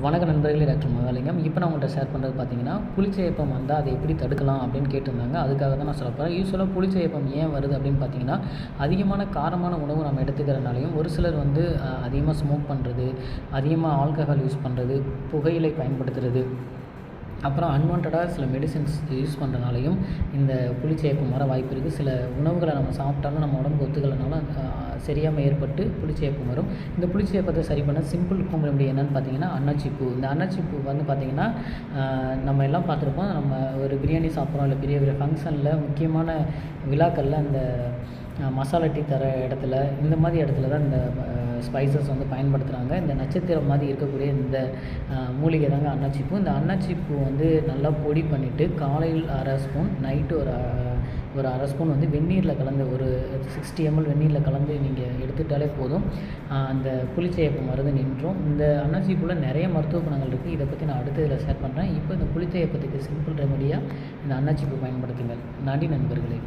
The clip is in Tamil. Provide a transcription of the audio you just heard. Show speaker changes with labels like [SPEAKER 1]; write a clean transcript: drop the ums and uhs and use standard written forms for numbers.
[SPEAKER 1] வணக்க நண்பர்களே, டாக்டர் மகாலிங்கம். இப்போ நான் உங்கள்கிட்ட ஷேர் பண்ணுறது பார்த்தீங்கன்னா, புளிச்ச ஏப்பம் வந்தால் அதை எப்படி தடுக்கலாம் அப்படின்னு கேட்டிருந்தாங்க. அதுக்காக தான் நான் சொல்ல போகிறேன். யூஸ்வலாக புளிச்ச ஏப்பம் ஏன் வருது அப்படின்னு பார்த்தீங்கன்னா, அதிகமான காரமான உணவு நம்ம எடுத்துக்கிறனாலையும், ஒரு சிலர் வந்து அதிகமாக ஸ்மோக் பண்ணுறது, அதிகமாக ஆல்கஹால் யூஸ் பண்ணுறது, புகையிலை பயன்படுத்துறது, அப்புறம் அன்வான்டாக சில மெடிசின்ஸ் யூஸ் பண்ணுறனாலையும் இந்த புளிச்ச ஏப்பம் வர வாய்ப்பு இருக்குது. சில உணவுகளை நம்ம சாப்பிட்டாலும் நம்ம உடம்புக்கு ஒத்துக்கலைனாலும் சரியாமல் ஏற்பட்டு புளிச்ச ஏப்பம் வரும். இந்த புளிச்ச ஏப்பத்தை சரி பண்ண சிம்பிள் ஹோம் ரெமெடி என்னென்னு பார்த்தீங்கன்னா, அன்னாச்சிப்பூ. இந்த அன்னாச்சிப்பூ வந்து பார்த்திங்கன்னா, நம்ம எல்லாம் பார்த்துருப்போம். நம்ம ஒரு பிரியாணி சாப்பிட்றோம், இல்லை பெரிய பெரிய ஃபங்க்ஷனில், முக்கியமான விழாக்களில் அந்த மசாலா டீ தர இடத்துல, இந்த மாதிரி இடத்துல தான் இந்த ஸ்பைசஸ் வந்து பயன்படுத்துகிறாங்க. இந்த நட்சத்திரம் மாதிரி இருக்கக்கூடிய இந்த மூலிகை தாங்க அன்னாச்சிப்பூ. இந்த அன்னாச்சிப்பூ வந்து நல்லா பொடி பண்ணிவிட்டு காலையில் அரை ஸ்பூன், நைட்டு ஒரு அரை ஸ்பூன் வந்து வெந்நீரில் கலந்து, ஒரு 60 ml வெந்நீரில் கலந்து நீங்கள் எடுத்துக்கிட்டாலே போதும். அந்த புளிச்ச ஏப்பம் வருது நின்றும். இந்த அன்னாச்சிப்பூவில் நிறைய மருத்துவ குணங்கள் இருக்குது. இதை பற்றி நான் அடுத்த இதில் ஷேர் பண்ணுறேன். இப்போ இந்த புளிச்ச ஏப்பத்துக்கு சிம்பிள் ரெமடியாக இந்த அன்னாச்சிப்பூ பயன்படுத்துங்கள். நன்றி நண்பர்களே.